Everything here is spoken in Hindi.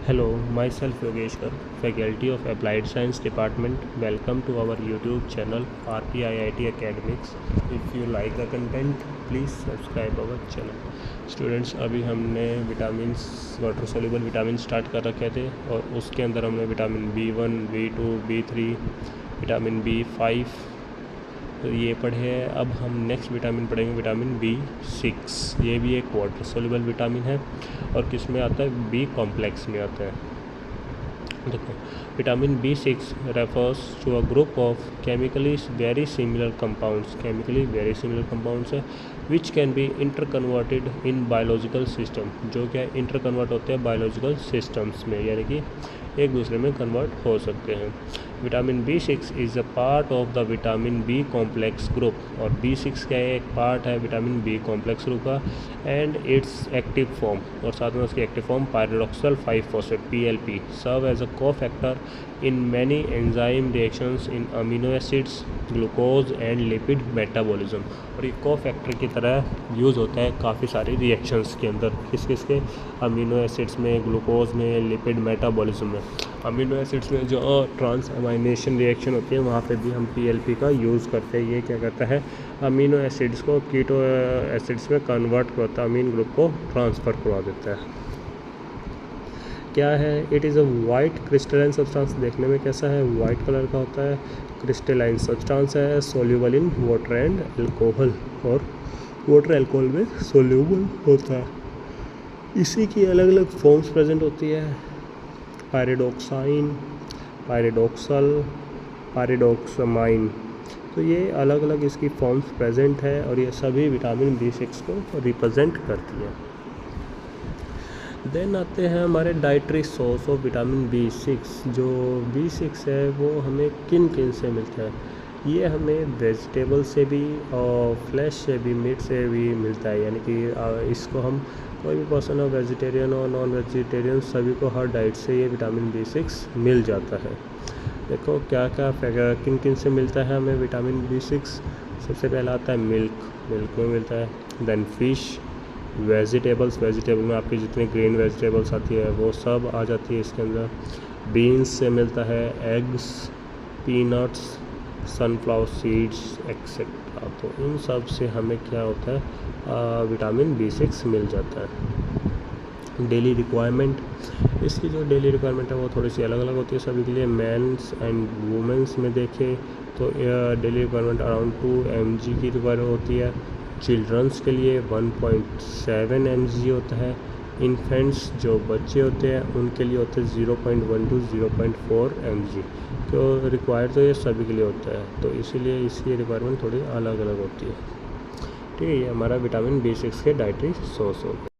Hello, myself Yogeshwar, Faculty of Applied Science Department. Welcome to our YouTube channel RPIIT Academics. If you like the content, please subscribe our channel. Students, अभी हमने vitamins water soluble vitamin start कर रखे थे और उसके अंदर हमने vitamin B1, B2, B3, vitamin B5 तो ये पढ़े हैं। अब हम नेक्स्ट विटामिन पढ़ेंगे विटामिन B6। ये भी एक वाटर सोल्यूबल विटामिन है और किस में आता है, बी कॉम्प्लेक्स में आता है। देखो, vitamin B6 refers to a group of chemically very similar compounds है which can be interconverted in biological system. जो क्या इंटर कन्वर्ट होते हैं बायोलॉजिकल सिस्टम्स में, यानी कि एक दूसरे में कन्वर्ट हो सकते हैं। Vitamin B6 is a part of the vitamin B complex group, और B6 क्या है, एक पार्ट है विटामिन B कॉम्प्लेक्स ग्रुप का। एंड इट्स एक्टिव फॉर्म, और साथ में उसकी active form pyridoxal five phosphate PLP serve as a cofactor in many enzyme reactions in amino acids, glucose and lipid metabolism. और ये को-फैक्टर की तरह यूज़ होता है काफ़ी सारी रिएक्शंस के अंदर, किसके अमीनो एसिड्स में, ग्लूकोज में, लिपिड मेटाबॉलिज्म में। अमीनो एसिड्स में जो ट्रांस अमाइनेशन रिएक्शन होती है वहाँ पे भी हम PLP का यूज़ करते हैं। ये क्या करता है, अमीनो एसिड्स को कीटो एसिड्स में कन्वर्ट करता है, अमीन ग्रुप को ट्रांसफ़र करवा देता है। क्या है, it is a white crystalline substance. देखने में कैसा है, वाइट कलर का होता है, क्रिस्टलाइन सब्सटेंस है, soluble in water and alcohol, और वाटर अल्कोहल में सोल्यूबल होता है। इसी की अलग अलग फॉर्म्स प्रेजेंट होती है, पायरिडोक्साइन, पायरिडोक्सल, पायरिडोक्सामाइन। तो ये अलग अलग इसकी फॉर्म्स प्रेजेंट है और ये सभी विटामिन B6 को रिप्रेजेंट करती है। देन आते हैं हमारे dietary source of vitamin B6। जो B6 है वो हमें किन किन से मिलता है, ये हमें वेजिटेबल से भी और फ्लैश से भी, मीट से भी मिलता है। यानी कि इसको हम कोई भी पर्सन हो, वेजिटेरियन और नॉन वेजिटेरियन, सभी को हर डाइट से ये विटामिन B6 मिल जाता है। देखो क्या क्या किन किन से मिलता है हमें विटामिन B6। सबसे पहला आता है मिल्क में मिलता है। देन फिश, वेजिटेबल में आपकी जितनी ग्रीन वेजिटेबल्स आती है वो सब आ जाती है इसके अंदर। बीन्स से मिलता है, eggs, peanuts, sunflower seeds etcetera. तो इन सब से हमें क्या होता है, विटामिन B6 मिल जाता है। डेली रिक्वायरमेंट, इसकी जो डेली रिक्वायरमेंट है वो थोड़ी सी अलग अलग होती है सभी के लिए। मेंस एंड वुमेंस में देखें तो डेली रिक्वायरमेंट अराउंड 2 mg की रिक्वायरमेंट होती है। चिल्ड्रंस के लिए 1.7 mg होता है। इन्फेंट्स जो बच्चे होते हैं उनके लिए होते हैं 0.1 to 0.4 mg। तो रिक्वायर तो ये सभी के लिए होता है, तो इसीलिए इसकी रिक्वायरमेंट थोड़ी अलग अलग होती है। ठीक है, ये हमारा विटामिन B6 के डाइटरी सोर्स होता है।